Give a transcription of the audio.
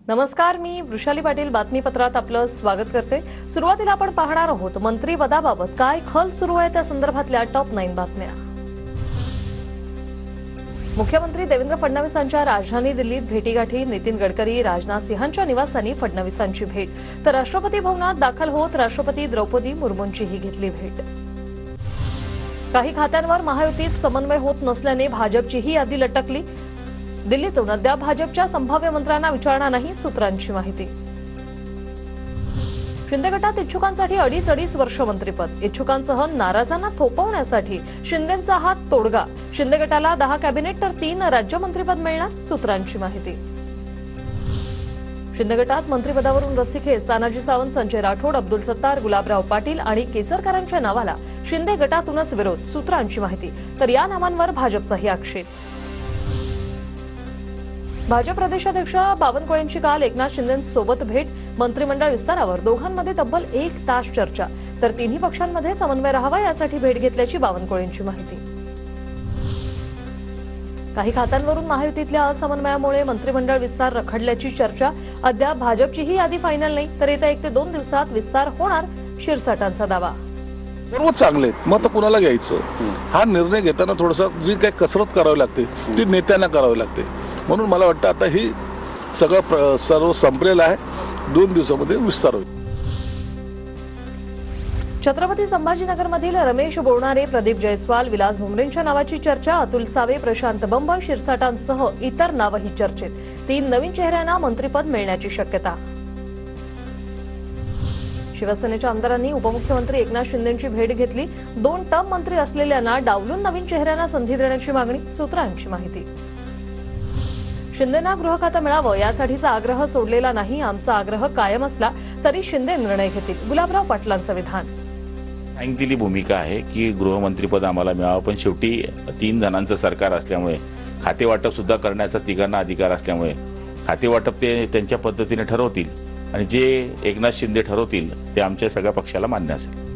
नमस्कार, मी वृषाली पाटील बातमीपत्रात आपलं स्वागत करते। सुरुवातीला आपण पाहणार आहोत मंत्रिपदाबाबत काय खल सुरू आहे त्या संदर्भातल्या टॉप 9 बातम्या। मुख्यमंत्री देवेंद्र फडणवीसांच्या राजधानी दिल्लीत भेटीगाठी, नितीन गडकरी, राजनाथ सिंहांच्या निवासानी फडणवीसांची भेट, तर राष्ट्रपती भवनात दाखल होत राष्ट्रपती द्रौपदी मुर्मूंचीही घेतली भेट। काही खात्यांवर महायुतीत समन्वय होत नसल्याने भाजपचीही यादी लटकली। दिल्लीतून अद्याप भाजपच्या संभाव्य मंत्र्यांना विचारणार नाही, सूत्रांची माहिती। शिंदे गटात इच्छुकांसाठी अडीच वर्ष मंत्रिपद, इच्छुकांसह नाराजांना थोपवण्यासाठी शिंदेंचा हात तोडगा। शिंदे गटाला 10 कॅबिनेट तर 3 राज्यमंत्रीपद मिळणार, सूत्रांची माहिती। शिंदे गटात मंत्रिपदावरून रस्सीखेच, तानाजी सावंत, संजय राठोड, अब्दुल सत्तार, गुलाबराव पाटील आणि केसरकरांच्या नावाला शिंदे गटातूनच विरोध, सूत्रांची माहिती। तर या नावांवर भाजपचाही आक्षेप। भाजप प्रदेशाध्यक्ष बावनकुळेंची काल एकनाथ शिंदेंसोबत भेट, मंत्रिमंडळ विस्तारावर दोघांमध्ये तब्बल 1 तास चर्चा, तर तिन्ही पक्षांमध्ये समन्वय राहावा यासाठी भेट घेतल्याची बावनकुळेंची माहिती। काही खात्यांवरून महायुतीतल्या असमन्वयामुळे मंत्रिमंडळ विस्तार रखडल्याची चर्चा, अद्याप भाजपचीही यादी फायनल नाही, तर येत्या 1 ते 2 दिवसात विस्तार होणार, शिरसाटांचा दावा। सर्व चांगले मत कुणाला घ्यायचं हा निर्णय घेताना थोडासा जी काही कसरत करावी लागते ती नेत्यांना करावी लागते, म्हणून मला वाटतं आता ही सर्व संपलेलं आहे, 2 दिवसामध्ये विस्तार होईल। छत्रपती संभाजीनगरमधील रमेश बोरणारे, प्रदीप जयस्वाल, विलास भुमरेंच्या नावाची चर्चा, अतुल सावे, प्रशांत बंब, शिरसाटांसह इतर नावही चर्चेत। 3 नवीन चेहऱ्यांना मंत्रिपद मिळण्याची शक्यता। शिवसेनेच्या आमदारांनी उपमुख्यमंत्री एकनाथ शिंदेंची भेट घेतली, 2 टर्म मंत्री असलेल्यांना डावलून नवीन चेहऱ्यांना संधी देण्याची मागणी, सूत्रांची माहिती। शिंदेंना गृह खातं मिळावं यासाठीचा आग्रह सोडलेला नाही, आमचा आग्रह कायम असला तरी शिंदे निर्णय घेतील, गुलाबराव पाटलांचं विधान। सांगितलेली भूमिका आहे की गृहमंत्रीपद आम्हाला मिळावं, पण शेवटी 3 जणांचं सरकार असल्यामुळे खातेवाटप सुद्धा करण्याचा तिघांना अधिकार असल्यामुळे खातेवाटप ते त्यांच्या पद्धतीने ठरवतील आणि जे एकनाथ शिंदे ठरवतील ते आमच्या सगळ्या पक्षाला मान्य असेल।